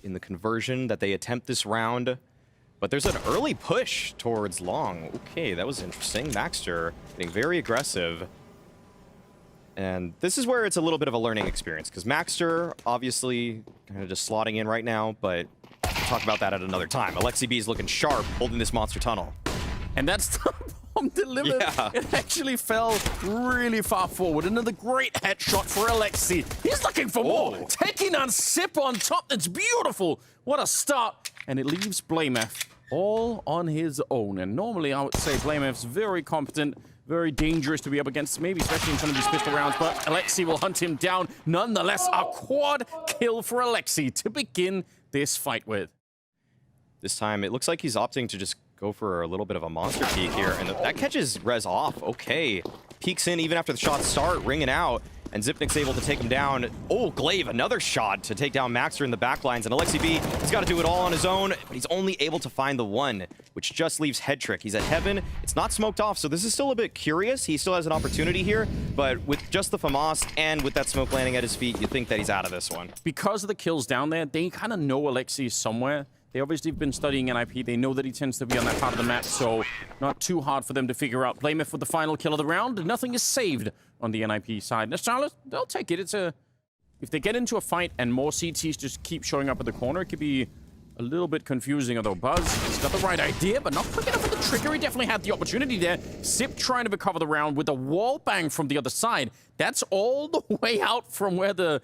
in the conversion that they attempt this round. But there's an early push towards long. Okay, that was interesting. Maxter getting very aggressive. And this is where it's a little bit of a learning experience, because Maxter, obviously, kind of just slotting in right now, but we'll talk about that at another time. Alexi B is looking sharp, holding this monster tunnel. And that's the bomb delivered. Yeah. It actually fell really far forward. Another great headshot for Alexi. He's looking for more. Taking on Sip on top. That's beautiful. What a start. And it leaves Blamef all on his own. And normally I would say Blamef's very competent, very dangerous to be up against, maybe especially in some of these pistol rounds, but Alexi will hunt him down. Nonetheless, a quad kill for Alexi to begin this fight with. This time, it looks like he's opting to just go for a little bit of a monster peek here, and that catches Rez off. Okay. Peeks in even after the shots start, ringing out, and Zipnik's able to take him down. Oh, Glaive, another shot to take down Maxter in the backlines, and Alexi B, he's got to do it all on his own, but he's only able to find the one, which just leaves Head Trick. He's at Heaven. It's not smoked off, so this is still a bit curious. He still has an opportunity here, but with just the FAMAS and with that smoke landing at his feet, you think that he's out of this one. Because of the kills down there, they kind of know Alexi is somewhere. They obviously have been studying NIP. They know that he tends to be on that part of the map, so not too hard for them to figure out. Blamef with the final kill of the round. Nothing is saved on the NIP side. Astralis, they'll take it. If they get into a fight and more CTs just keep showing up at the corner, it could be a little bit confusing, although Buzz has got the right idea, but not quick enough with the trigger. He definitely had the opportunity there. Sip trying to recover the round with a wall bang from the other side. That's all the way out from where the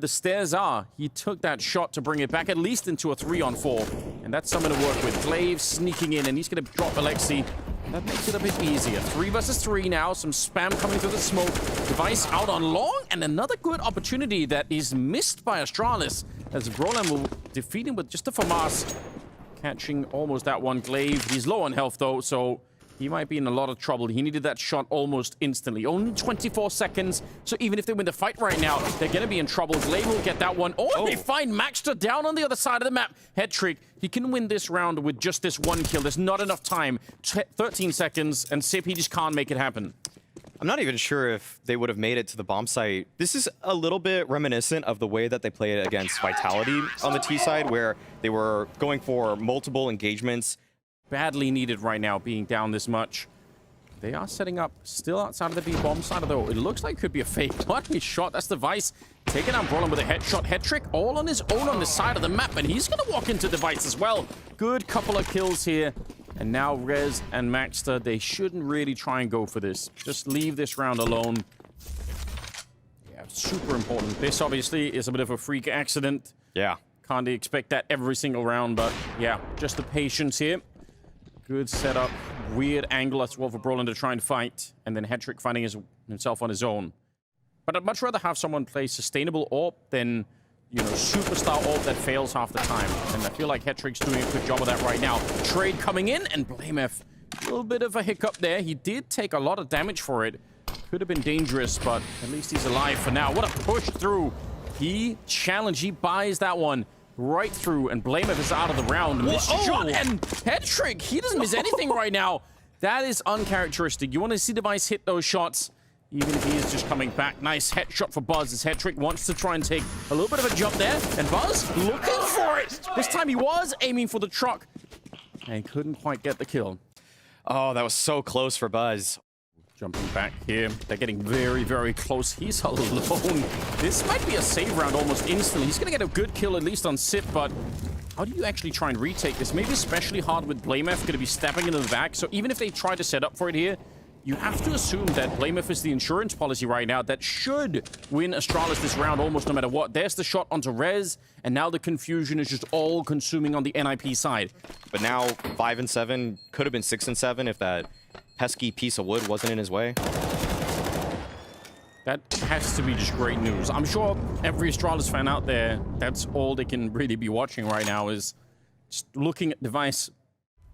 stairs are. He took that shot to bring it back at least into a 3-on-4. And that's something to work with. Glaive sneaking in, and he's going to drop Alexi. That makes it a bit easier. 3 versus 3 now. Some spam coming through the smoke. Device out on long, and another good opportunity that is missed by Astralis, as Roland will defeat him with just a FAMAS. Catching almost that one. Glaive, he's low on health though, so he might be in a lot of trouble. He needed that shot almost instantly. Only 24 seconds. So even if they win the fight right now, they're going to be in trouble. Glaive will get that one. Oh, they find Maxter down on the other side of the map. Head Trick. He can win this round with just this one kill. There's not enough time. 13 seconds, and Sip, he just can't make it happen. I'm not even sure if they would have made it to the bomb site. This is a little bit reminiscent of the way that they played against Vitality on the T side, where they were going for multiple engagements. Badly needed right now, being down this much. They are setting up still outside of the B-bomb side, though. It looks like it could be a fake. What a shot. That's Device taking out Brolin with a headshot. Head Trick all on his own on the side of the map, and he's going to walk into Device as well. Good couple of kills here. And now Rez and Maxter, they shouldn't really try and go for this. Just leave this round alone. Yeah, super important. This obviously is a bit of a freak accident. Yeah. Can't expect that every single round, but yeah, just the patience here. Good setup. Weird angle as well for Brolin to try and fight. And then Head Trick finding himself on his own. But I'd much rather have someone play sustainable AWP than, you know, superstar AWP that fails half the time. And I feel like Head Trick's doing a good job of that right now. Trade coming in, and Blamef, a little bit of a hiccup there. He did take a lot of damage for it. Could have been dangerous, but at least he's alive for now. What a push through. He buys that one right through, and Blamef is out of the round. Missed shot, and Head Trick, he doesn't miss anything right now. That is uncharacteristic. You want to see Device hit those shots, even if he is just coming back. Nice headshot for Buzz, as Head Trick wants to try and take a little bit of a jump there, and Buzz looking for it. This time he was aiming for the truck, and couldn't quite get the kill. Oh, that was so close for Buzz. Jumping back here. They're getting very, very close. He's alone. This might be a save round almost instantly. He's going to get a good kill, at least on Sip, but how do you actually try and retake this? Maybe especially hard with Blamef going to be stepping into the back. So even if they try to set up for it here, you have to assume that Blamef is the insurance policy right now that should win Astralis this round almost no matter what. There's the shot onto Rez, and now the confusion is just all consuming on the NIP side. But now 5 and 7 could have been 6 and 7 if that pesky piece of wood wasn't in his way. That has to be just great news. I'm sure every Astralis fan out there, that's all they can really be watching right now, is just looking at Device.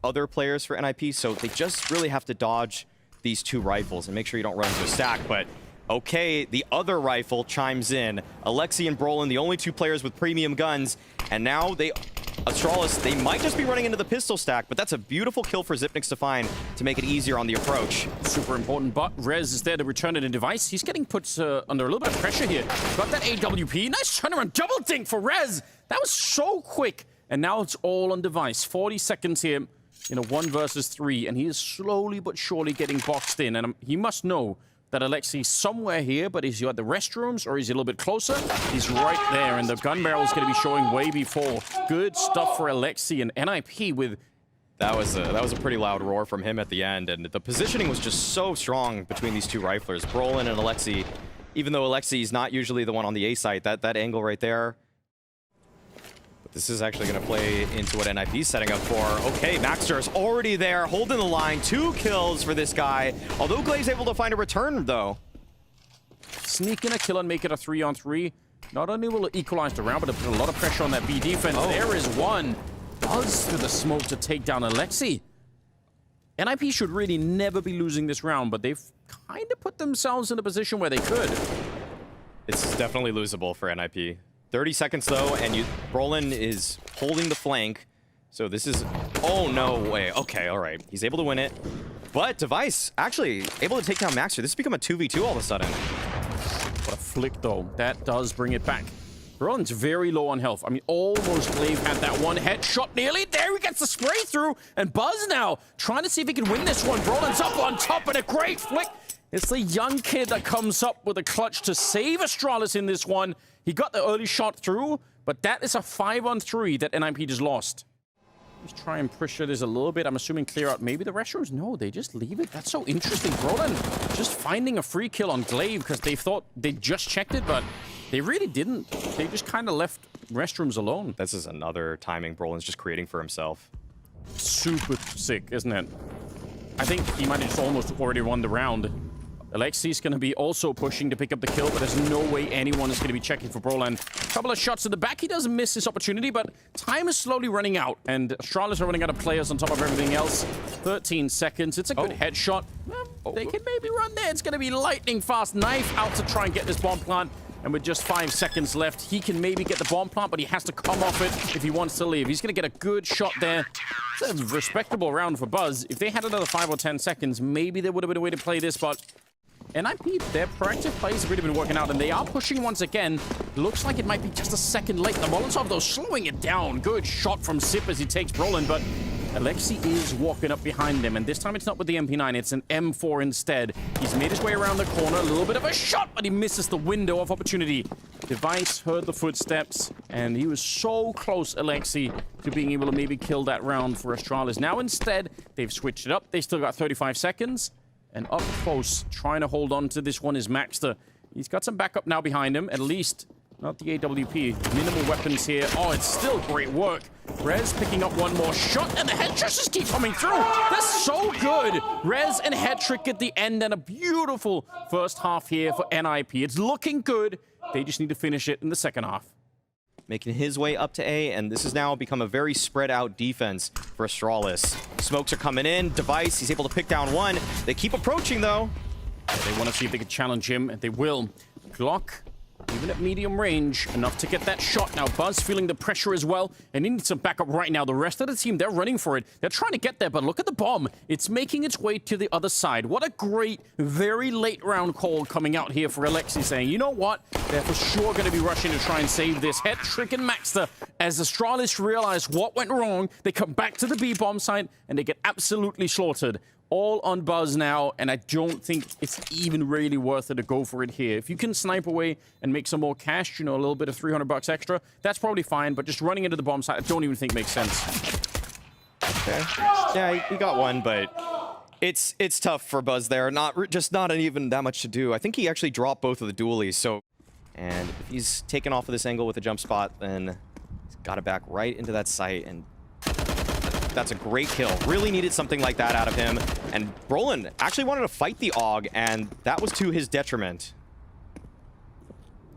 Other players for NIP, so they just really have to dodge these 2 rifles and make sure you don't run into a stack. But okay, the other rifle chimes in. Alexi and Brolin, the only 2 players with premium guns, and now they Astralis, they might just be running into the pistol stack, but that's a beautiful kill for ZywOo to find to make it easier on the approach. Super important, but Rez is there to return it in device. He's getting put under a little bit of pressure here. Got that AWP. Nice turnaround. Double dink for Rez. That was so quick. And now it's all on device. 40 seconds here in a 1 versus 3. And he is slowly but surely getting boxed in. And he must know that Alexei's somewhere here, but is he at the restrooms or is he a little bit closer? He's right there, and the gun barrel is going to be showing way before. Good stuff for Alexei, and NIP with... That was a pretty loud roar from him at the end, and the positioning was just so strong between these two riflers, Brolin and Alexei. Even though Alexei's not usually the one on the A site, that angle right there. But this is actually going to play into what NIP's setting up for. Okay, Maxter's already there, holding the line. 2 kills for this guy. Although Glaive's able to find a return, though. Sneak in a kill and make it a 3-on-3. Not only will it equalize the round, but it put a lot of pressure on that B defense. Oh. There is one. Buzz through the smoke to take down Alexei. NIP should really never be losing this round, but they've kind of put themselves in a position where they could. It's definitely losable for NIP. 30 seconds, though, and Brolin is holding the flank. So this is... Oh, no way. Okay, all right. He's able to win it. But Device actually able to take down Maxter. This has become a 2v2 all of a sudden. What a flick, though. That does bring it back. Brolin's very low on health. I mean, almost Glaive had that one headshot nearly. There he gets the spray through. And Buzz now trying to see if he can win this one. Brolin's up on top and a great flick. It's the young kid that comes up with a clutch to save Astralis in this one. He got the early shot through, but that is a 5-on-3 that NIP just lost. Let's try and pressure this a little bit. I'm assuming clear out maybe the restrooms. No, they just leave it. That's so interesting. Brolin just finding a free kill on Glaive because they thought they just checked it, but they really didn't. They just kind of left restrooms alone. This is another timing Brolin's just creating for himself. Super sick, isn't it? I think he might have just almost already won the round. Alexei's going to be also pushing to pick up the kill, but there's no way anyone is going to be checking for Brolin. Couple of shots to the back. He doesn't miss this opportunity, but time is slowly running out, and Astralis are running out of players on top of everything else. 13 seconds. It's a good headshot. They can maybe run there. It's going to be lightning fast. Knife out to try and get this bomb plant. And with just 5 seconds left, he can maybe get the bomb plant, but he has to come off it if he wants to leave. He's going to get a good shot there. It's a respectable round for Buzz. If they had another 5 or 10 seconds, maybe there would have been a way to play this, but NIP, their proactive plays have really been working out, and they are pushing once again. Looks like it might be just a second late. The Molotov, though, slowing it down. Good shot from Zip as he takes Brolin, but Alexei is walking up behind him, and this time it's not with the MP9, it's an M4 instead. He's made his way around the corner, a little bit of a shot, but he misses the window of opportunity. Device heard the footsteps, and he was so close, Alexei, to being able to maybe kill that round for Astralis. Now instead, they've switched it up. They still got 35 seconds. And up close, trying to hold on to this one is Maxter. He's got some backup now behind him, at least not the AWP. Minimal weapons here. Oh, it's still great work. Rez picking up one more shot, and the headshots just keep coming through. That's so good. Rez and head trick at the end, and a beautiful first half here for NIP. It's looking good. They just need to finish it in the second half. Making his way up to A, and this has now become a very spread out defense for Astralis. Smokes are coming in. Device, he's able to pick down one. They keep approaching, though. They want to see if they can challenge him, and they will. Glock, even at medium range, enough to get that shot. Now Buzz feeling the pressure as well, and he needs some backup right now. The rest of the team, they're running for it. They're trying to get there, but look at the bomb. It's making its way to the other side. What a great, very late round call coming out here for Alexei, saying, you know what? They're for sure going to be rushing to try and save this. Head trick and Maxter. As Astralis realize what went wrong, they come back to the B bomb site, and they get absolutely slaughtered. All on Buzz now, and I don't think it's even really worth it to go for it here. If you can snipe away and make some more cash, you know, a little bit of 300 bucks extra, that's probably fine, but just running into the bomb site, I don't even think makes sense. Okay. Yeah, he got one, but it's tough for Buzz there. Not even that much to do. I think he actually dropped both of the dualies, so... And if he's taken off of this angle with a jump spot, then he's got it back right into that site, and that's a great kill. Really needed something like that out of him. And Brolin actually wanted to fight the AUG, and that was to his detriment.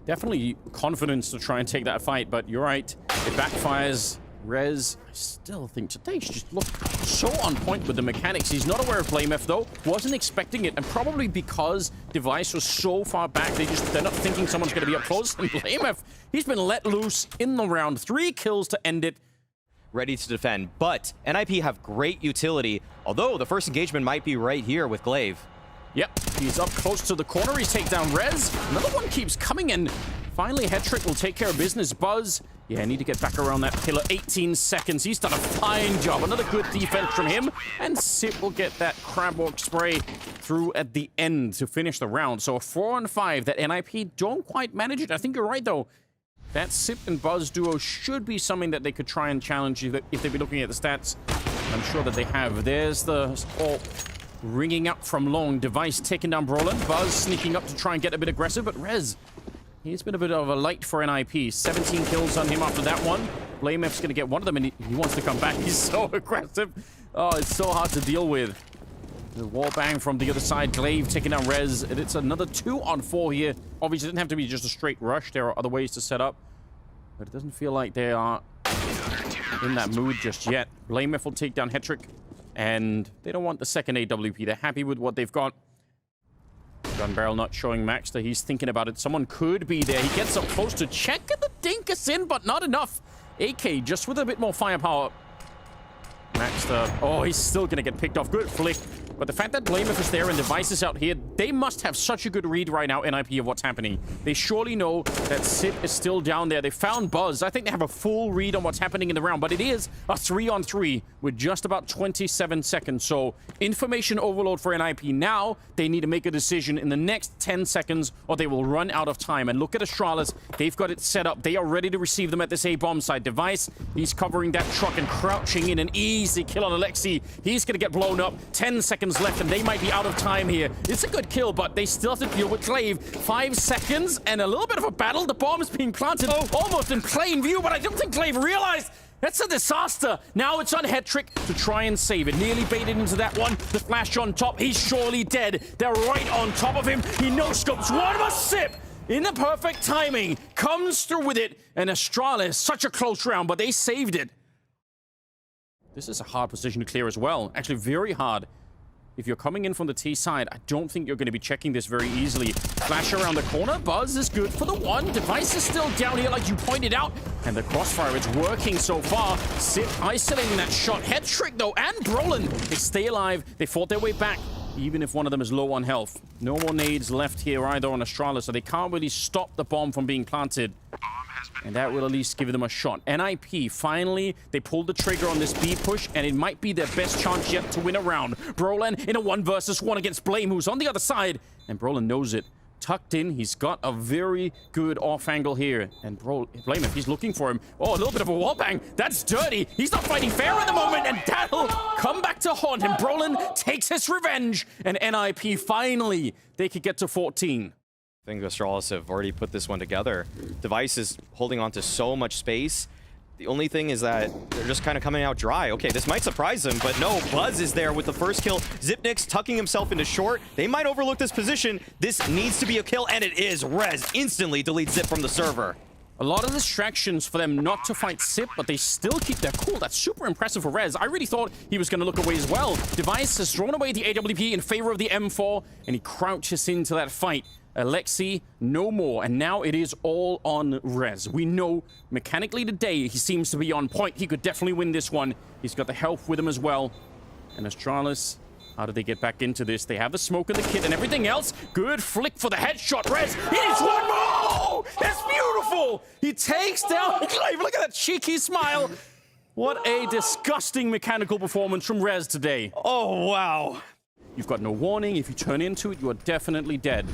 Definitely confidence to try and take that fight, but you're right. It backfires. Rez, I still think today just looked so on point with the mechanics. He's not aware of BlameF, though. Wasn't expecting it, and probably because Device was so far back, they're not thinking someone's going to be up close. And BlameF, he's been let loose in the round. 3 kills to end it. ready to defend. But NIP have great utility, although the first engagement might be right here with Glaive. Yep, he's up close to the corner. He's taken down Rez. Another one keeps coming in. Finally, Hetrick will take care of business. Buzz, yeah, need to get back around that pillar. 18 seconds. He's done a fine job. Another good defense from him. And Sip will get that Crabwalk spray through at the end to finish the round. So a 4-on-5 that NIP don't quite manage it. I think you're right, though. That Sip and Buzz duo should be something that they could try and challenge if they'd be looking at the stats. I'm sure that they have. There's the ringing up from long. Device taking down Brolin. Buzz sneaking up to try and get a bit aggressive, but Rez, he's been a bit of a light for NIP. 17 kills on him after that one. Blamef's going to get one of them, and he wants to come back. He's so aggressive. Oh, it's so hard to deal with. The wall bang from the other side. Glaive taking down Rez, and it's another 2-on-4 here. Obviously, it doesn't have to be just a straight rush. There are other ways to set up, but it doesn't feel like they are in that mood just yet. Blamef will take down Hetrick, and they don't want the second AWP. They're happy with what they've got. Gun barrel not showing Max that he's thinking about it. Someone could be there. He gets up close to check the dinkus in, but not enough. AK just with a bit more firepower. Max, oh, he's still going to get picked off. Good flick. But the fact that Blamef is there and Device is out here, they must have such a good read right now, NIP, of what's happening. They surely know that Sip is still down there. They found Buzz. I think they have a full read on what's happening in the round, but it is a 3-on-3 with just about 27 seconds. So information overload for NIP. Now they need to make a decision in the next 10 seconds or they will run out of time. And look at Astralis. They've got it set up. They are ready to receive them at this A-bomb site. Device, he's covering that truck and crouching in. An easy kill on Alexi. He's going to get blown up. 10 seconds left, and they might be out of time here. It's a good kill, but they still have to deal with Glaive. 5 seconds and a little bit of a battle. The bomb is being planted almost in plain view, but I don't think Glaive realized. That's a disaster. Now it's on Hetrick to try and save it. Nearly baited into that one. The flash on top. He's surely dead. They're right on top of him. He no-scopes. One more Sip in the perfect timing. Comes through with it. And Astralis, such a close round, but they saved it. This is a hard position to clear as well. Actually, very hard. If you're coming in from the T side, I don't think you're going to be checking this very easily. Flash around the corner. Buzz is good for the one. Device is still down here, like you pointed out. And the crossfire is working so far. Sip isolating that shot. Hetrick, though, and Brolin, they stay alive. They fought their way back, even if one of them is low on health. No more nades left here either on Astralis, so they can't really stop the bomb from being planted. And that will at least give them a shot. NIP, finally, they pulled the trigger on this B push, and it might be their best chance yet to win a round. Brolin in a 1-versus-1 against Blame, who's on the other side. And Brolin knows it. Tucked in, he's got a very good off angle here. And Blame, if he's looking for him. Oh, a little bit of a wall bang. That's dirty. He's not fighting fair at the moment, and that'll come back to haunt him. Brolin takes his revenge, and NIP, finally, they could get to 14. I think Astralis have already put this one together. Device is holding on to so much space. The only thing is that they're just kind of coming out dry. Okay, this might surprise them, but no, Buzz is there with the first kill. Zipnik's tucking himself into short. They might overlook this position. This needs to be a kill, and it is. Rez instantly deletes Zip from the server. A lot of distractions for them not to fight Sip, but they still keep their cool. That's super impressive for Rez. I really thought he was going to look away as well. Device has thrown away the AWP in favor of the M4, and he crouches into that fight. Alexi, no more, and now it is all on Rez. We know mechanically today he seems to be on point. He could definitely win this one. He's got the health with him as well. And Astralis, how do they get back into this? They have the smoke and the kit and everything else. Good flick for the headshot. Rez, he needs one more! That's beautiful! He takes down Glaive. Look at that cheeky smile. What a disgusting mechanical performance from Rez today. Oh, wow. You've got no warning. If you turn into it, you are definitely dead.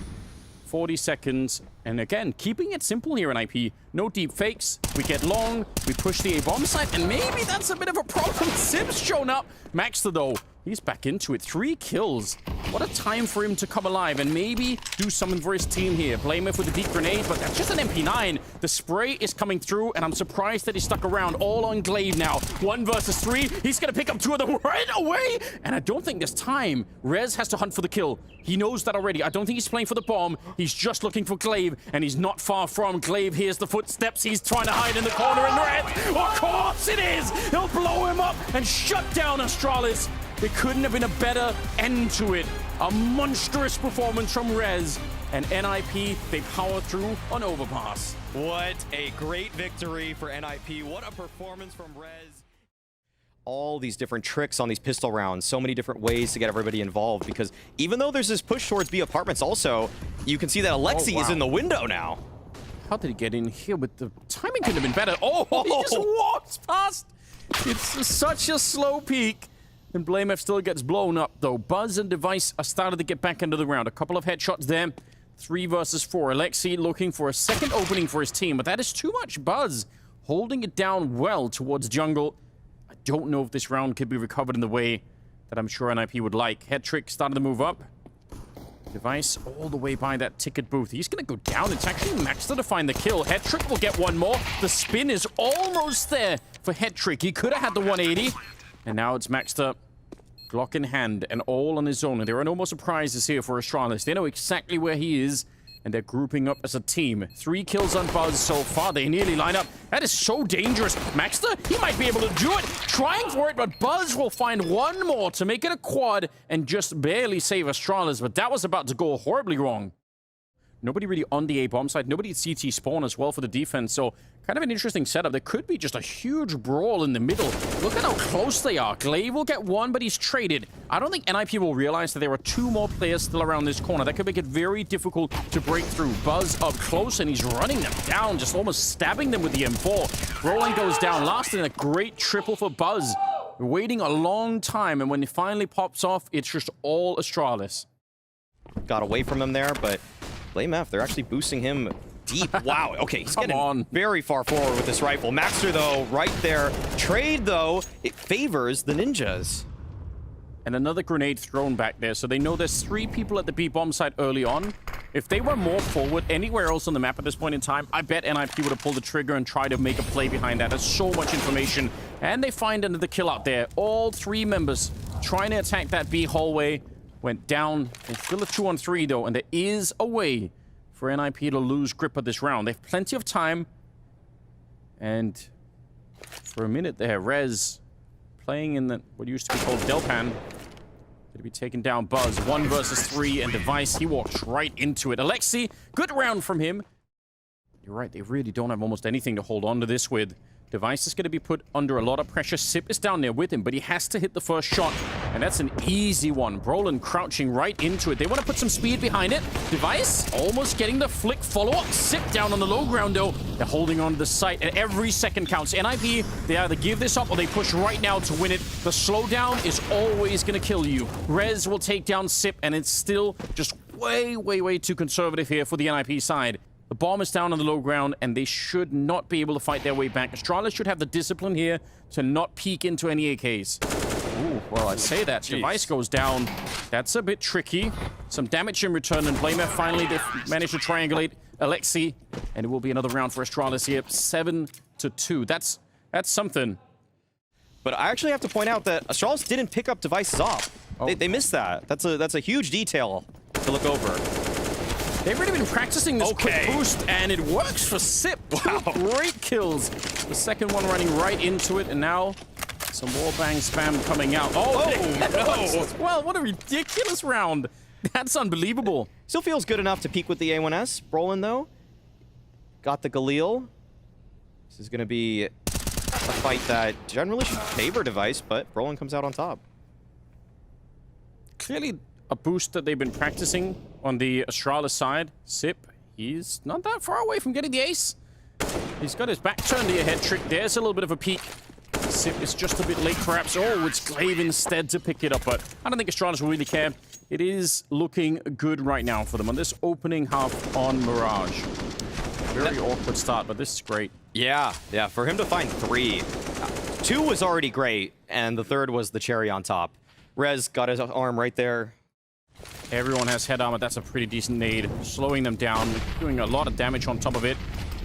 40 seconds, and again, keeping it simple here in IP. No deep fakes. We get long, we push the A-bomb site, and maybe that's a bit of a problem. Sim's shown up. Maxter, though, he's back into it. 3 kills. What a time for him to come alive and maybe do something for his team here. Blamef with a deep grenade, but that's just an MP9. The spray is coming through, and I'm surprised that he stuck around. All on Glaive now. 1-versus-3. He's going to pick up 2 of them right away. And I don't think this time Rez has to hunt for the kill. He knows that already. I don't think he's playing for the bomb. He's just looking for Glaive, and he's not far from Glaive. Here's the footsteps. He's trying to hide in the corner, and Rez, of course it is. He'll blow him up and shut down Astralis. There couldn't have been a better end to it. A monstrous performance from Rez, and NIP, they power through on Overpass. What a great victory for NIP. What a performance from Rez. all these different tricks on these pistol rounds, so many different ways to get everybody involved, because even though there's this push towards B apartments also, you can see that Alexi is in the window now. How did he get in here with the timing? Could have been better. Oh, he just walks past. It's such a slow peek. And BlameF still gets blown up, though. Buzz and Device are starting to get back into the round. A couple of headshots there. 3 versus 4. Alexi looking for a second opening for his team, but that is too much. Buzz holding it down well towards jungle. I don't know if this round could be recovered in the way that I'm sure NIP would like. Head Trick starting to move up. Device all the way by that ticket booth. He's going to go down. It's actually Maxter to find the kill. Head Trick will get one more. The spin is almost there for Head Trick. He could have had the 180. And now it's Maxter, Glock in hand, and all on his own. And there are no more surprises here for Astralis. They know exactly where he is, and they're grouping up as a team. 3 kills on Buzz so far. They nearly line up. That is so dangerous. Maxter, he might be able to do it. Trying for it, but Buzz will find one more to make it a quad and just barely save Astralis. But that was about to go horribly wrong. Nobody really on the A bomb side. Nobody at CT spawn as well for the defense. So kind of an interesting setup. There could be just a huge brawl in the middle. Look at how close they are. Glaive will get one, but he's traded. I don't think NIP will realize that there are 2 more players still around this corner. That could make it very difficult to break through. Buzz up close, and he's running them down, just almost stabbing them with the M4. Roland goes down last, and a great triple for Buzz. Waiting a long time, and when it finally pops off, it's just all Astralis. Got away from him there, but BlameF, they're actually boosting him deep. Wow, okay, he's getting very far forward with this rifle. Maxter, though, right there. Trade, though, it favors the ninjas. And another grenade thrown back there, so they know there's 3 people at the B bomb site early on. If they were more forward anywhere else on the map at this point in time, I bet NIP would have pulled the trigger and tried to make a play behind that. There's so much information. And they find another kill out there. All 3 members trying to attack that B hallway. Went down. It's still a 2-on-3, though, and there is a way for NIP to lose grip of this round. They have plenty of time. And for a minute there, Rez playing in the what used to be called Delpan. Gonna be taking down Buzz. 1 versus 3, and Device, he walks right into it. Alexi, good round from him. You're right, they really don't have almost anything to hold on to this with. Device is going to be put under a lot of pressure. Sip is down there with him, but he has to hit the first shot. And that's an easy one. Brolin crouching right into it. They want to put some speed behind it. Device almost getting the flick follow-up. Sip down on the low ground, though. They're holding on to the site, and every second counts. NIP, they either give this up or they push right now to win it. The slowdown is always going to kill you. Rez will take down Sip, and it's still just way, way, way too conservative here for the NIP side. The bomb is down on the low ground, and they should not be able to fight their way back. Astralis should have the discipline here to not peek into any AKs. Ooh, well, I say that. Device goes down. That's a bit tricky. Some damage in return, and BlameF finally managed to triangulate Alexi, and it will be another round for Astralis here. 7-2. That's something. But I actually have to point out that Astralis didn't pick up Device's op. Oh. They missed that. That's a huge detail to look over. They've really been practicing this quick boost, and it works for Sip. Wow. 2 great kills. The second one running right into it, and now some wallbang spam coming out. Oh, no. Well, what a ridiculous round. That's unbelievable. Still feels good enough to peak with the A1S. Brolin, though, got the Galil. This is going to be a fight that generally should favor Device, but Brolin comes out on top. Clearly a boost that they've been practicing on the Astralis side. Sip, he's not that far away from getting the ace. He's got his back turned to your head trick. There's a little bit of a peek. Sip is just a bit late, perhaps. Oh, it's Glaive instead to pick it up, but I don't think Astralis will really care. It is looking good right now for them on this opening half on Mirage. Very awkward start, but this is great. Yeah, for him to find 3. 2 was already great, and the 3rd was the cherry on top. Rez got his arm right there. Everyone has head armor. That's a pretty decent nade. Slowing them down, doing a lot of damage on top of it.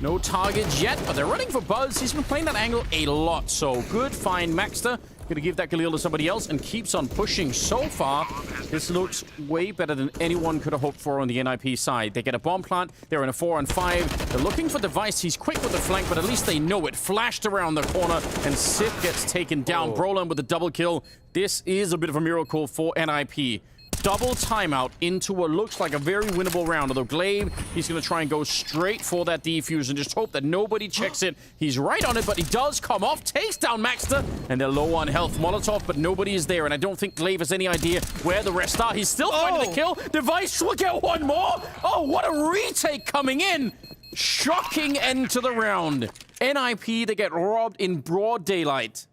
No targets yet, but they're running for Buzz. He's been playing that angle a lot, so good find. Maxter gonna give that Galil to somebody else and keeps on pushing. So far, this looks way better than anyone could have hoped for on the NIP side. They get a bomb plant. They're in a 4-on-5. They're looking for Device. He's quick with the flank, but at least they know it. Flashed around the corner, and Sip gets taken down. Brolin with a double kill. This is a bit of a miracle for NIP. double timeout into what looks like a very winnable round. Although Glaive, he's going to try and go straight for that defuse and just hope that nobody checks it. He's right on it, but he does come off, takes down Maxter, and they're low on health. Molotov, but nobody is there, and I don't think Glaive has any idea where the rest are. He's still finding the kill. Device will get one more. Oh, what a retake coming in. Shocking end to the round. NIP, they get robbed in broad daylight.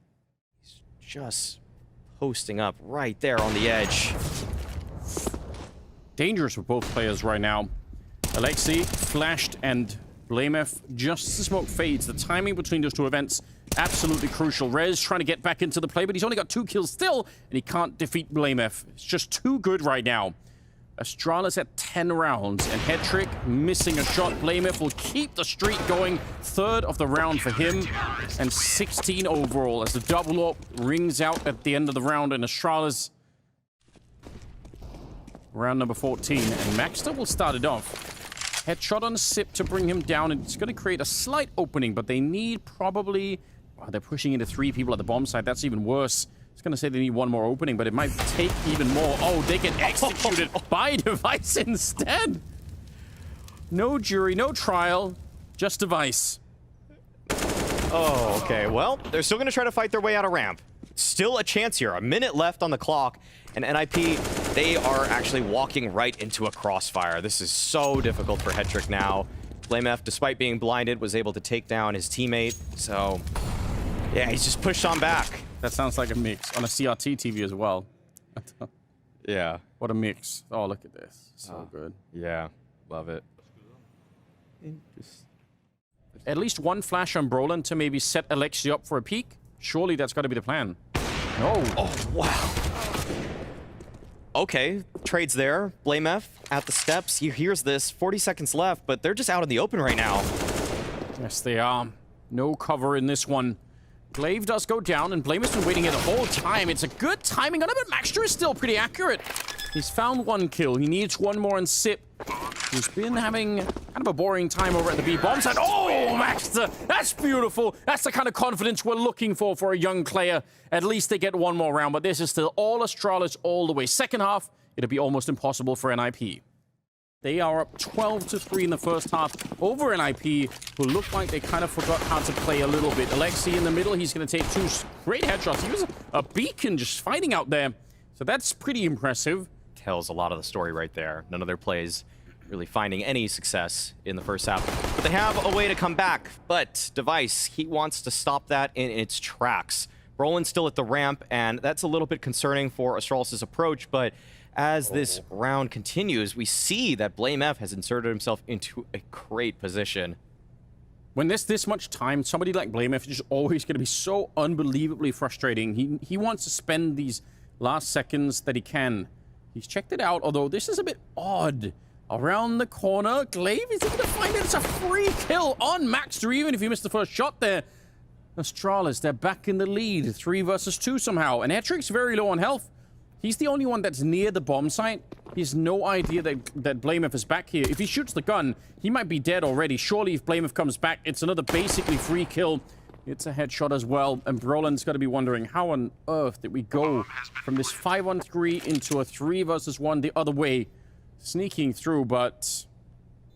He's just posting up right there on the edge. Dangerous for both players right now. Alexi flashed and Blamef just as the smoke fades. The timing between those two events, absolutely crucial. Rez trying to get back into the play, but he's only got 2 kills still, and he can't defeat Blamef. It's just too good right now. Astralis at 10 rounds, and Hetrick missing a shot. Blamef will keep the streak going. 3rd of the round for him, and 16 overall as the double AWP rings out at the end of the round, and Astralis round number 14, and Maxter will start it off. Headshot on Sip to bring him down, and it's going to create a slight opening, but they need probably... Wow, they're pushing into 3 people at the bomb site. That's even worse. I was going to say they need 1 more opening, but it might take even more. Oh, they get executed by Device instead. No jury, no trial, just Device. Oh, okay. Well, they're still going to try to fight their way out of ramp. Still a chance here. A minute left on the clock. And NIP, they are actually walking right into a crossfire. This is so difficult for Hetrick now. Blamef, despite being blinded, was able to take down his teammate. So, yeah, he's just pushed on back. That sounds like a mix on a CRT TV as well. Yeah. What a mix. Oh, look at this. So good. Yeah, love it. At least 1 flash on Brolin to maybe set Alexi up for a peek. Surely that's got to be the plan. No. Oh, wow. Okay, trades there. Blamef at the steps. He hears this. 40 seconds left, but they're just out in the open right now. Yes, they are. No cover in this one. Glaive does go down, and Blamef's been waiting here the whole time. It's a good timing on him, but Maxter is still pretty accurate. He's found 1 kill. He needs 1 more on Sip, who's been having kind of a boring time over at the B bomb side. Oh, Maxter! That's beautiful. That's the kind of confidence we're looking for a young player. At least they get 1 more round, but this is still all Astralis all the way. Second half, it'll be almost impossible for NIP. They are up 12-3 in the first half over NIP, who look like they kind of forgot how to play a little bit. Alexi in the middle, he's going to take 2 great headshots. He was a beacon just fighting out there. So that's pretty impressive. Tells a lot of the story right there. None of their plays really finding any success in the first half. But they have a way to come back. But Device, he wants to stop that in its tracks. Brolin's still at the ramp, and that's a little bit concerning for Astralis' approach, but as this round continues, we see that Blamef has inserted himself into a great position. When there's this much time, somebody like Blamef is just always going to be so unbelievably frustrating. He wants to spend these last seconds that he can. He's checked it out, although this is a bit odd. Around the corner, Glaive is able to find it. It's a free kill on Maxter, even if he missed the first shot there. Astralis, they're back in the lead. 3 versus 2 somehow. And Hetrick's very low on health. He's the only one that's near the bomb site. He has no idea that Blamef is back here. If he shoots the gun, he might be dead already. Surely if Blamef comes back, it's another basically free kill. It's a headshot as well. And Brolin's got to be wondering, how on earth did we go from this 5-on-3 into a 3 versus 1 the other way? Sneaking through, but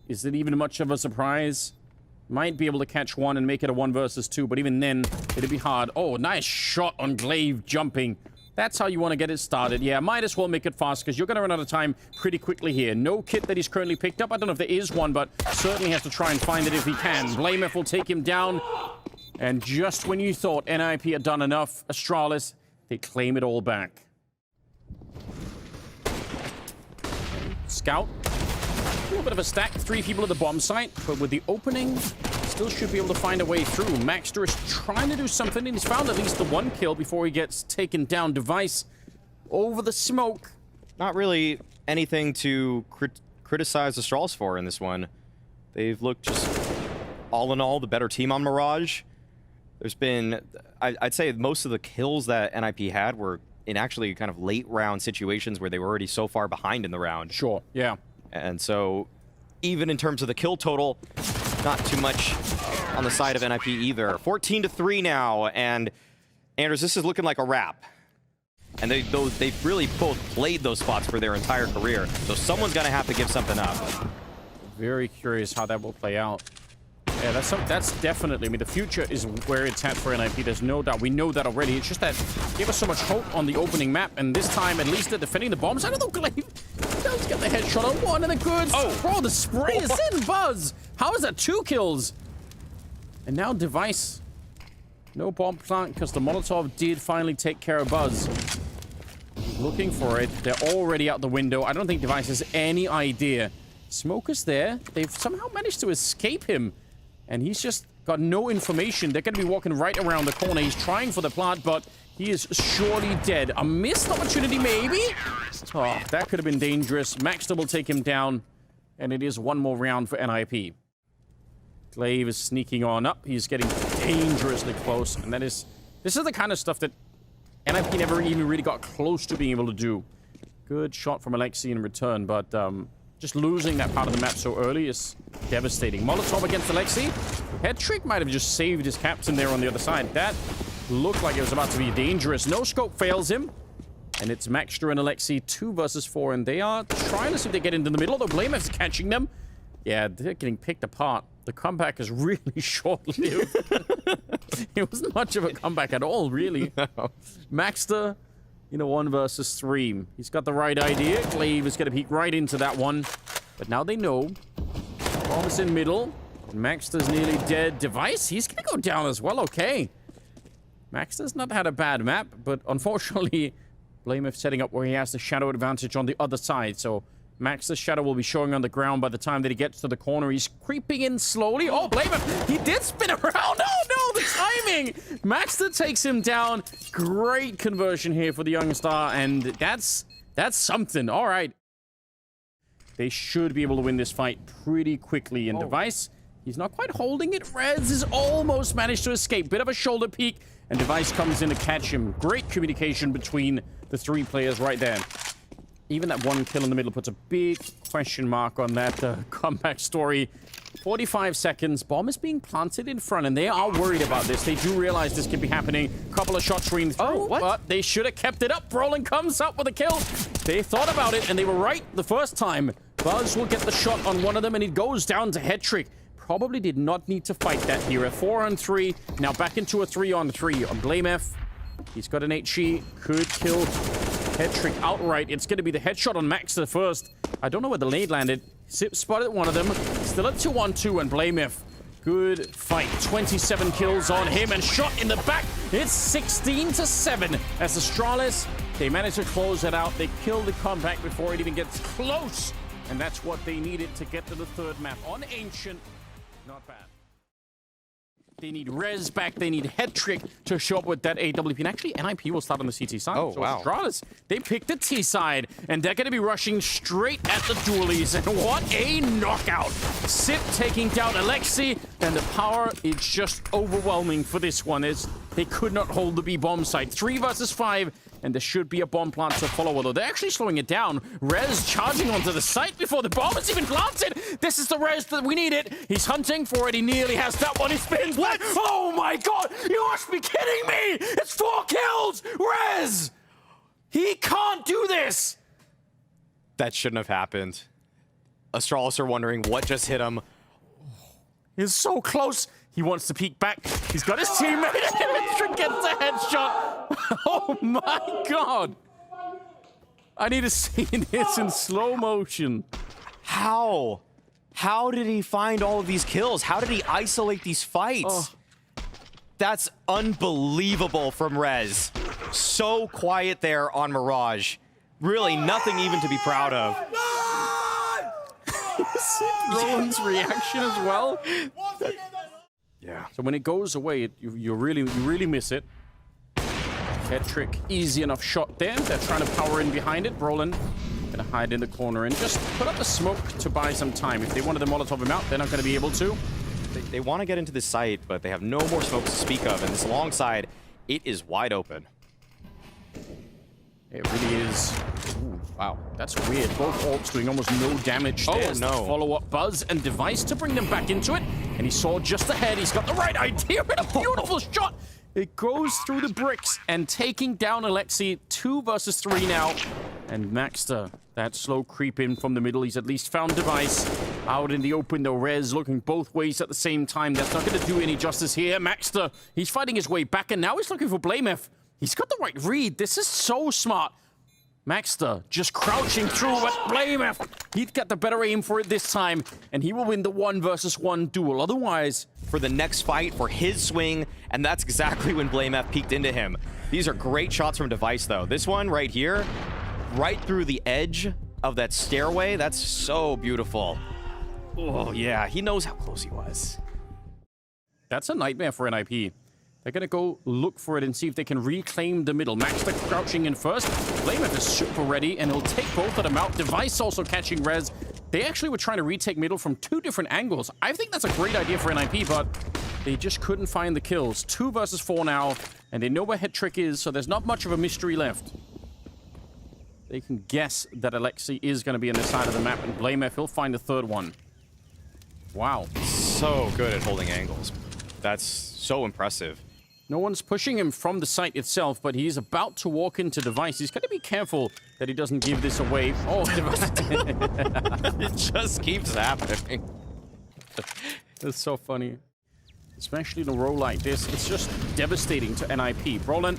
is it even much of a surprise? Might be able to catch 1 and make it a 1 versus 2, but even then, it'd be hard. Oh, nice shot on Glaive jumping. That's how you want to get it started. Yeah, might as well make it fast, because you're going to run out of time pretty quickly here. No kit that he's currently picked up. I don't know if there is one, but certainly has to try and find it if he can. Blamef will take him down. And just when you thought NIP had done enough, Astralis, they claim it all back. Scout. A little bit of a stack. 3 people at the bomb site, but with the opening, still should be able to find a way through. Maxter is trying to do something, and he's found at least the 1 kill before he gets taken down. Device over the smoke. Not really anything to criticize Astralis for in this one. They've looked just, all in all, the better team on Mirage. There's been, I'd say most of the kills that NIP had were in actually kind of late round situations where they were already so far behind in the round. Sure, yeah. And so, even in terms of the kill total, not too much on the side of NIP either. 14-3 now, and Anders, this is looking like a wrap. And they've really both played those spots for their entire career. So someone's going to have to give something up. Very curious how that will play out. Yeah, that's definitely, I mean, the future is where it's at for NIP. There's no doubt. We know that already. It's just that gave us so much hope on the opening map. And this time, at least they're defending the bombs. I don't know, Glaive does get the headshot on one and the goods. Oh, bro, the spray is in, Buzz. How is that 2 kills? And now Device. No bomb plant because the Molotov did finally take care of Buzz. Looking for it. They're already out the window. I don't think Device has any idea. Smoke is there. They've somehow managed to escape him. And he's just got no information. They're going to be walking right around the corner. He's trying for the plant, but he is surely dead. A missed opportunity, maybe? Oh, that could have been dangerous. Maxter will take him down. And it is one more round for NIP. Glaive is sneaking on up. He's getting dangerously close. And this is the kind of stuff that NIP never even really got close to being able to do. Good shot from Alexi in return, but just losing that part of the map so early is devastating. Molotov against Alexi. Headtrick might have just saved his captain there on the other side. That looked like it was about to be dangerous. No scope fails him. And it's Maxter and Alexi 2 versus 4. And they are trying to see if they get into the middle. Although Blamef's catching them. Yeah, they're getting picked apart. The comeback is really short-lived. It wasn't much of a comeback at all, really. No. Maxter in a 1 versus 3. He's got the right idea. Glaive is going to peek right into that one. But now they know. Bomb is in middle. Maxter's nearly dead. Device, he's going to go down as well. Okay. Maxter's not had a bad map, but unfortunately, Blamef setting up where he has the shadow advantage on the other side. So Maxter's shadow will be showing on the ground by the time that he gets to the corner. He's creeping in slowly. Oh, Blamef, he did spin around. Oh, no, the timing. Maxter takes him down. Great conversion here for the young star, and that's something. All right. They should be able to win this fight pretty quickly. And Device, he's not quite holding it. Rez has almost managed to escape. Bit of a shoulder peek, and Device comes in to catch him. Great communication between the 3 players right there. Even that 1 kill in the middle puts a big question mark on that comeback story. 45 seconds. Bomb is being planted in front, and they are worried about this. They do realize this could be happening. Couple of shots ring through, but they should have kept it up. Brolin comes up with a kill. They thought about it, and they were right the first time. Buzz will get the shot on one of them, and it goes down to Headtrick. Probably did not need to fight that here. A 4-on-3. Now back into a 3-on-3 on Blamef. He's got an HE. Could kill Headtrick outright. It's going to be the headshot on Maxter first. I don't know where the nade landed. Zip spotted one of them. Still at 2-on-2 and Blamef. Good fight. 27 kills on him and shot in the back. It's 16-7 as Astralis, they managed to close it out. They killed the comeback before it even gets close. And that's what they needed to get to the 3rd map. On Ancient, not bad. They need Rez back. They need Headtrick to show up with that AWP. And actually, NIP will start on the CT side. Oh, so wow. Astralis, they picked the T side. And they're going to be rushing straight at the dualies. And what a knockout. Sip taking down Alexi. And the power is just overwhelming for this one. They could not hold the B-bomb site. 3 versus 5. And there should be a bomb plant to follow, although they're actually slowing it down. Rez charging onto the site before the bomb is even planted. This is the Rez that we needed. He's hunting for it. He nearly has that one. He spins. What? Oh my god! You must be kidding me! It's 4 kills! Rez! He can't do this! That shouldn't have happened. Astralis are wondering what just hit him. He's so close. He wants to peek back. He's got his teammate. And gets a headshot. Oh my god. I need to see this in slow motion. How? How did he find all of these kills? How did he isolate these fights? Oh. That's unbelievable from Rez. So quiet there on Mirage. Really nothing even to be proud of. Roland's reaction as well. Yeah. So when it goes away, you really miss it. Headtrick, easy enough shot there. They're trying to power in behind it. Brolin gonna hide in the corner and just put up a smoke to buy some time. If they wanted to Molotov him out, they're not gonna be able to. They want to get into this site, but they have no more smokes to speak of. And this long side, it is wide open. It really is. Ooh, wow, that's weird. Both ults doing almost no damage. There's no. the follow-up Buzz and Device to bring them back into it. And he saw just ahead. He's got the right idea. And a beautiful shot. It goes through the bricks and taking down Alexi. 2 versus 3 now. And Maxter, that slow creep in from the middle. He's at least found Device. Out in the open, though, Rez looking both ways at the same time. That's not going to do any justice here. Maxter, he's fighting his way back, and now he's looking for Blamef. He's got the right read. This is so smart. Maxter just crouching through, but Blamef, he'd got the better aim for it this time, and he will win the 1 versus 1 duel. Otherwise, for the next fight, for his swing, and that's exactly when Blamef peeked into him. These are great shots from Device, though. This one right here, right through the edge of that stairway, that's so beautiful. Oh, yeah, he knows how close he was. That's a nightmare for NIP. They're going to go look for it and see if they can reclaim the middle. Maxter crouching in first. Blamef is super ready, and he'll take both of them out. Device also catching Rez. They actually were trying to retake middle from 2 different angles. I think that's a great idea for NIP, but they just couldn't find the kills. 2 versus 4 now, and they know where Headtrick is, so there's not much of a mystery left. They can guess that Alexi is going to be on this side of the map, and Blamef, he'll find the 3rd one. Wow. So good at holding angles. That's so impressive. No one's pushing him from the site itself, but he's about to walk into Device. He's got to be careful that he doesn't give this away. Oh, Device. It just keeps happening. That's so funny. Especially in a row like this. It's just devastating to NIP. Brolin,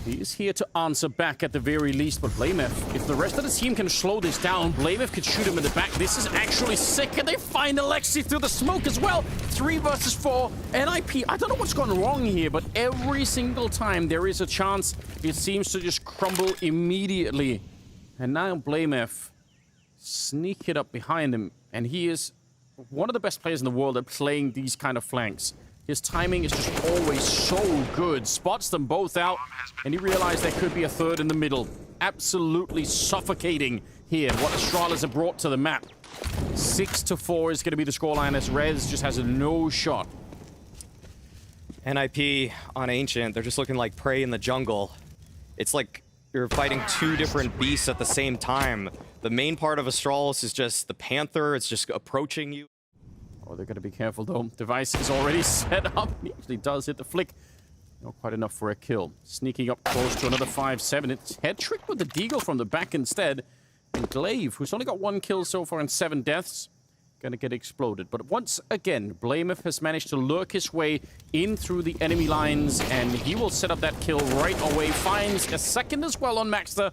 he is here to answer back at the very least, but Blamef, if the rest of the team can slow this down, Blamef could shoot him in the back. This is actually sick, and they find Alexi through the smoke as well. 3 versus 4. NIP, I don't know what's gone wrong here, but every single time there is a chance, it seems to just crumble immediately. And now Blamef sneak it up behind him, and he is one of the best players in the world at playing these kind of flanks. His timing is just always so good. Spots them both out, and he realized there could be a 3rd in the middle. Absolutely suffocating here, what Astralis have brought to the map. 6-4 is going to be the scoreline as Rez just has no shot. NIP on Ancient, they're just looking like prey in the jungle. It's like you're fighting 2 different beasts at the same time. The main part of Astralis is just the Panther. It's just approaching you. Oh, they're going to be careful, though. Device is already set up. He actually does hit the flick. Not quite enough for a kill. Sneaking up close to another 5-7. It's Headtrick with the deagle from the back instead. And Glaive, who's only got 1 kill so far and 7 deaths, gonna get exploded. But once again, Blamef has managed to lurk his way in through the enemy lines, and he will set up that kill right away. Finds a 2nd as well on Maxter.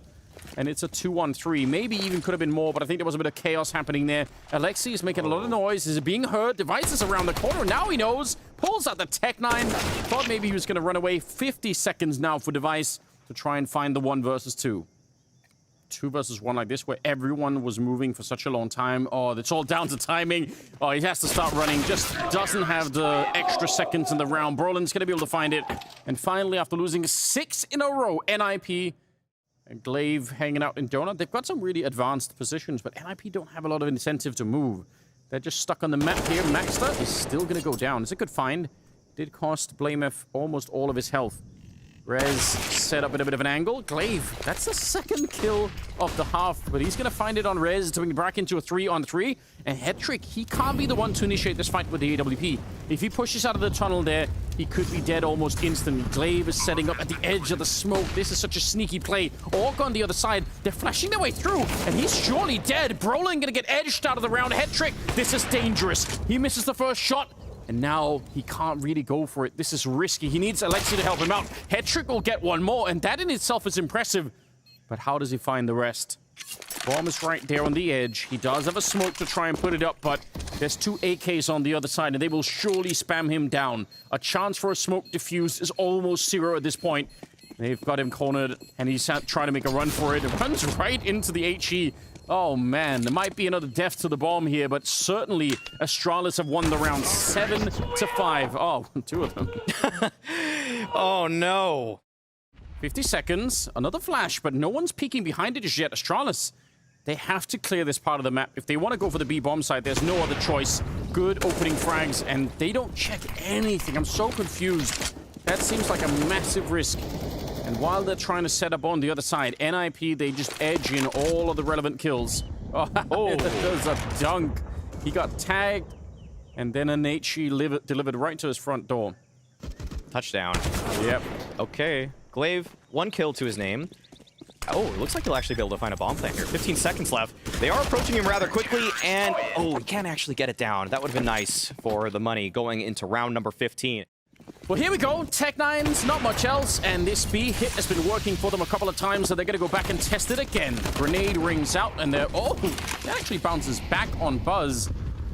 And it's a 2-1-3. Maybe even could have been more, but I think there was a bit of chaos happening there. Alexi is making a lot of noise. Is it being heard? Device is around the corner. Now he knows. Pulls out the Tech 9. Thought maybe he was going to run away. 50 seconds now for Device to try and find the 1 versus 2. 2 versus 1 like this, where everyone was moving for such a long time. Oh, it's all down to timing. Oh, he has to start running. Just doesn't have the extra seconds in the round. Brolin's going to be able to find it. And finally, after losing 6 in a row, NIP and Glaive hanging out in Donut. They've got some really advanced positions, but NIP don't have a lot of incentive to move. They're just stuck on the map here. Maxter is still going to go down. It's a good find. Did cost Blamef almost all of his health. Rez set up at a bit of an angle. Glaive, that's the 2nd kill of the half, but he's going to find it on Rez to bring back into a 3-on-3. And Headtrick, he can't be the one to initiate this fight with the AWP. If he pushes out of the tunnel there, he could be dead almost instantly. Glaive is setting up at the edge of the smoke. This is such a sneaky play. Orc on the other side, they're flashing their way through, and he's surely dead. Brolin going to get edged out of the round. Headtrick, this is dangerous. He misses the first shot. And now he can't really go for it. This is risky. He needs Alexi to help him out. Headtrick will get 1 more, and that in itself is impressive. But how does he find the rest? Bomb is right there on the edge. He does have a smoke to try and put it up, but there's 2 AKs on the other side, and they will surely spam him down. A chance for a smoke defuse is almost 0 at this point. They've got him cornered, and he's trying to make a run for it. It runs right into the HE. Oh, man. There might be another death to the bomb here, but certainly Astralis have won the round 7-5. Oh, 2 of them. Oh, no. 50 seconds. Another flash, but no one's peeking behind it just yet. Astralis, they have to clear this part of the map. If they want to go for the B-bomb side, there's no other choice. Good opening frags, and they don't check anything. I'm so confused. That seems like a massive risk. And while they're trying to set up on the other side, NIP, they just edge in all of the relevant kills. Oh, there's a dunk. He got tagged, and then an HE delivered right to his front door. touchdown. Yep. Okay. Glaive, 1 kill to his name. Oh, it looks like he'll actually be able to find a bomb plant here. 15 seconds left. They are approaching him rather quickly, and oh, he can't actually get it down. That would have been nice for the money going into round number 15. Well, here we go. Tech9's not much else, and this B hit has been working for them a couple of times, so they're going to go back and test it again. Grenade rings out, and they're... Oh, that actually bounces back on Buzz.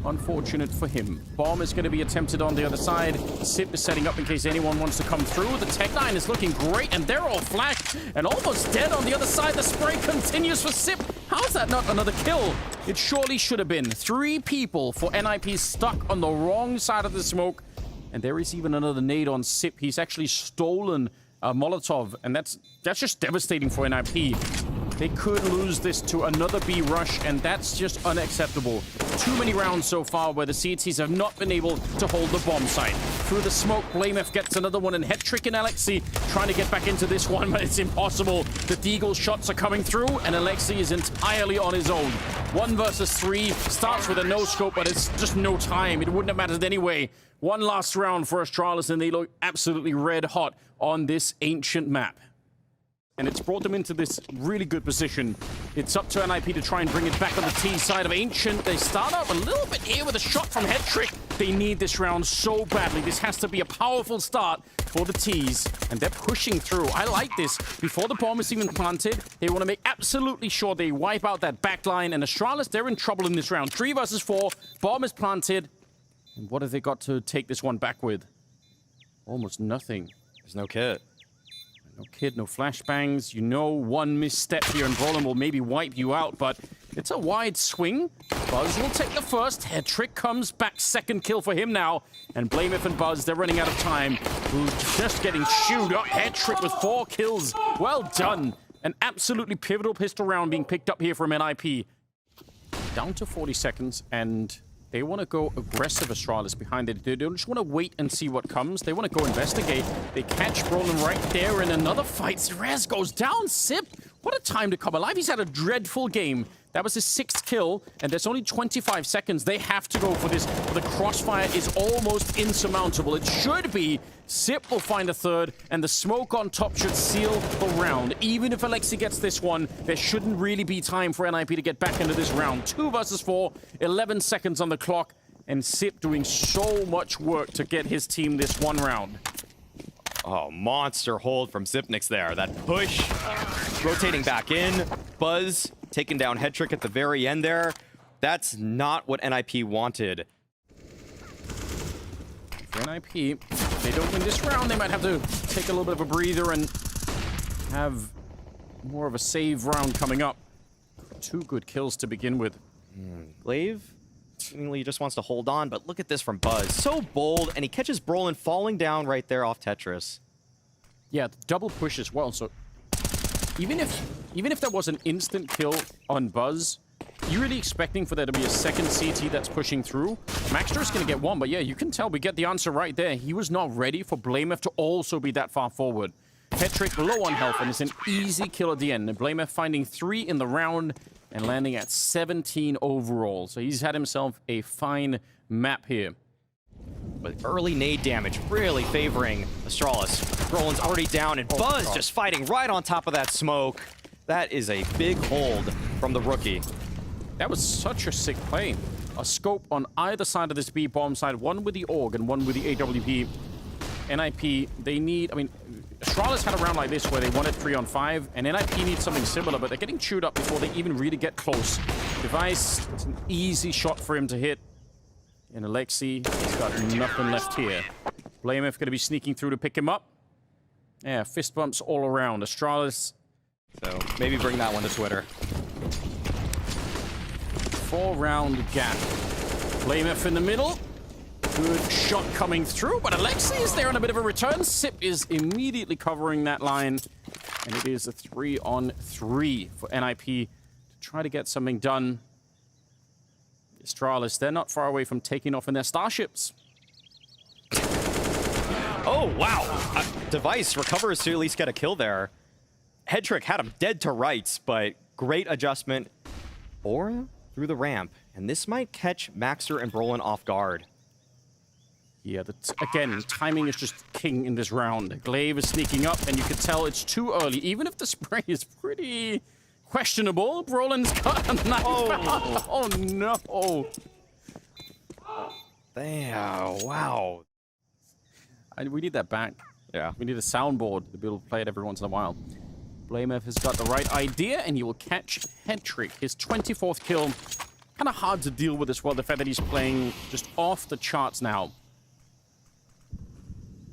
Unfortunate for him. Bomb is going to be attempted on the other side. Sip is setting up in case anyone wants to come through. The Tech9 is looking great, and they're all flashed and almost dead on the other side. The spray continues for Sip. How is that not another kill? It surely should have been. 3 people for NIP stuck on the wrong side of the smoke. And there is even another nade on Sip. He's actually stolen a Molotov, and that's just devastating for NIP. They could lose this to another B rush, and that's just unacceptable. Too many rounds so far where the CTs have not been able to hold the bomb site. Through the smoke, BlameF gets another one, and Headtrick and Alexi trying to get back into this one, but it's impossible. The Deagle shots are coming through, and Alexi is entirely on his own. 1 versus 3, starts with a no-scope, but it's just no time. It wouldn't have mattered anyway. One last round for Astralis, and they look absolutely red hot on this ancient map. And it's brought them into this really good position. It's up to NIP to try and bring it back on the T side of Ancient. They start out a little bit here with a shot from Headtrick. They need this round so badly. This has to be a powerful start for the Ts. And they're pushing through. I like this. Before the bomb is even planted, they want to make absolutely sure they wipe out that back line. And Astralis, they're in trouble in this round. 3 versus 4. Bomb is planted. And what have they got to take this one back with? Almost nothing. There's no kit. No kid, no flashbangs. You know, one misstep here and Brolin will maybe wipe you out, but it's a wide swing. Buzz will take the first. Headtrick comes back. 2nd kill for him now. And BlameF and Buzz, they're running out of time. Just getting chewed up. Headtrick with 4 kills. Well done. An absolutely pivotal pistol round being picked up here from NIP. Down to 40 seconds, and they want to go aggressive Astralis behind it. They don't just want to wait and see what comes. They want to go investigate. They catch Brolin right there in another fight. Rez goes down. Sip, what a time to come alive. He's had a dreadful game. That was his 6th kill, and there's only 25 seconds. They have to go for this. The crossfire is almost insurmountable. It should be. Sip will find a 3rd, and the smoke on top should seal the round. Even if Alexi gets this one, there shouldn't really be time for NIP to get back into this round. 2 versus 4, 11 seconds on the clock, and Sip doing so much work to get his team this one round. Oh, monster hold from Zipnix there. That push, rotating back in. Buzz taking down Headtrick at the very end there. That's not what NIP wanted. For NIP, if they don't win this round, they might have to take a little bit of a breather and have more of a save round coming up. 2 good kills to begin with. Glaive seemingly just wants to hold on, but look at this from Buzz. So bold, and he catches Brolin falling down right there off Tetris. Yeah, the double push as well, so even if there was an instant kill on Buzz, you're really expecting for there to be a 2nd CT that's pushing through. Maxter is going to get 1, but yeah, you can tell we get the answer right there. He was not ready for BlameF to also be that far forward. Headtrick low on health, and it's an easy kill at the end. And BlameF finding 3 in the round and landing at 17 overall. So he's had himself a fine map here. But early nade damage really favoring Astralis. Brolin's already down, and Buzz just fighting right on top of that smoke. That is a big hold from the rookie. That was such a sick play. A scope on either side of this B bomb side, one with the AUG and one with the AWP. NIP, they need, I mean, Astralis had a round like this where they wanted 3 on 5, and NIP needs something similar, but they're getting chewed up before they even really get close. Device, it's an easy shot for him to hit. And Alexi, he's got nothing left here. BlameF going to be sneaking through to pick him up. Yeah, fist bumps all around. Astralis. So maybe bring that one to Twitter. 4-round gap. BlameF in the middle. Good shot coming through, but Alexi is there on a bit of a return. Sip is immediately covering that line. And it is a 3-on-3 for NIP to try to get something done. Astralis, they're not far away from taking off in their starships. Oh, wow. Device recovers to at least get a kill there. Headtrick had him dead to rights, but great adjustment. Or through the ramp. And this might catch Maxter and Brolin off guard. Yeah, again, timing is just king in this round. Glaive is sneaking up, and you can tell it's too early. Even if the spray is pretty questionable, Brolin's got a knife. Oh no. Damn, wow. We need that back. Yeah. We need a soundboard to be able to play it every once in a while. Blamev has got the right idea, and he will catch Hetrick. His 24th kill. Kind of hard to deal with as well, the fact that he's playing just off the charts now.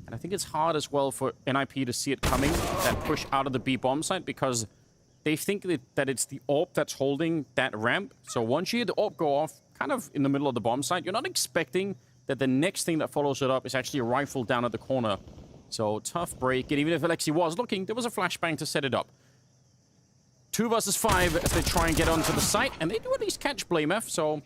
And I think it's hard as well for NIP to see it coming, that push out of the B bomb site, because they think that it's the AWP that's holding that ramp. So once you hear the AWP go off, kind of in the middle of the bomb site, you're not expecting that the next thing that follows it up is actually a rifle down at the corner. So tough break, and even if Alexi was looking, there was a flashbang to set it up. 2 versus 5 as they try and get onto the site, and they do at least catch Blamev, so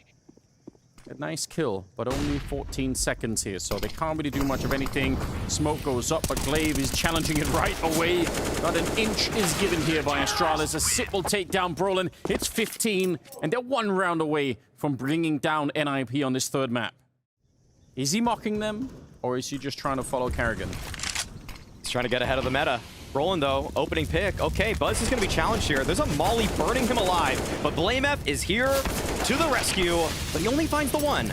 a nice kill, but only 14 seconds here, so they can't really do much of anything. Smoke goes up, but Glaive is challenging it right away. Not an inch is given here by Astralis. A sip will take down Brolin. It's 15, and they're 1 round away from bringing down NIP on this 3rd map. Is he mocking them, or is he just trying to follow Karrigan? He's trying to get ahead of the meta. Brolin, though, opening pick. Okay, Buzz is going to be challenged here. There's a molly burning him alive, but Blamev is here to the rescue, but he only finds the 1.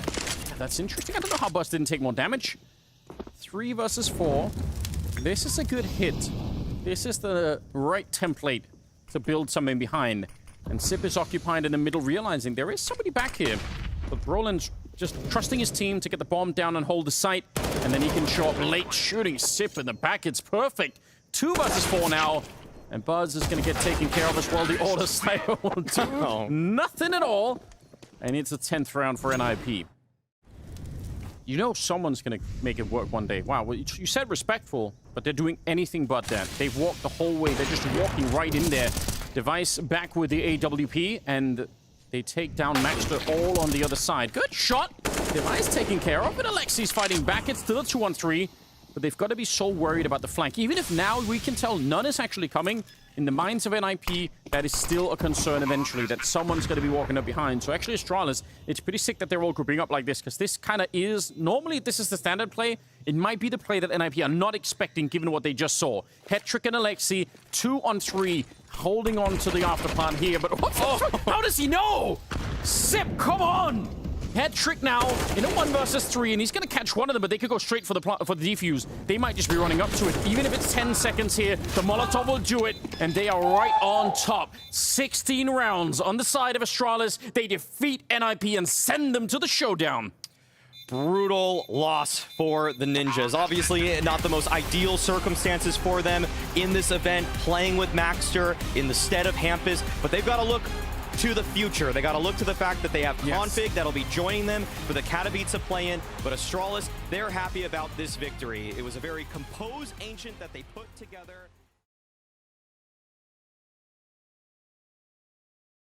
That's interesting. I don't know how Buzz didn't take more damage. 3 versus 4. This is a good hit. This is the right template to build something behind. And Sip is occupied in the middle, realizing there is somebody back here. But Brolin's just trusting his team to get the bomb down and hold the site, and then he can show up late, shooting Sip in the back. It's perfect. 2 versus 4 now, and Buzz is going to get taken care of as well. The auto sniper will do nothing at all, and it's a 10th round for NIP. You know someone's going to make it work one day. Wow, well, you said respectful, but they're doing anything but that. They've walked the whole way. They're just walking right in there. Device back with the AWP, and they take down Maxter all on the other side. Good shot. Device taken care of, and Alexi's fighting back. It's still a 2-on-3. But they've got to be so worried about the flank. Even if now we can tell none is actually coming, in the minds of NIP, that is still a concern eventually, that someone's going to be walking up behind. So actually, Astralis, it's pretty sick that they're all grouping up like this, because this kind of is... Normally, this is the standard play. It might be the play that NIP are not expecting, given what they just saw. Hetrick and Alexi, 2-on-3, holding on to the after part here. But how does he know? Sip, come on! Hetrick now in a 1 versus 3, and he's going to catch one of them, but they could go straight for the defuse. They might just be running up to it. Even if it's 10 seconds here, the Molotov will do it, and they are right on top. 16 rounds on the side of Astralis. They defeat NIP and send them to the showdown. Brutal loss for the Ninjas. Obviously, not the most ideal circumstances for them in this event, playing with Maxter in the stead of Hampus, but they've got to look to the future. They got to look to the fact that they have Config that'll be joining them for the Katowice play-in, but Astralis, they're happy about this victory. It was a very composed Ancient that they put together.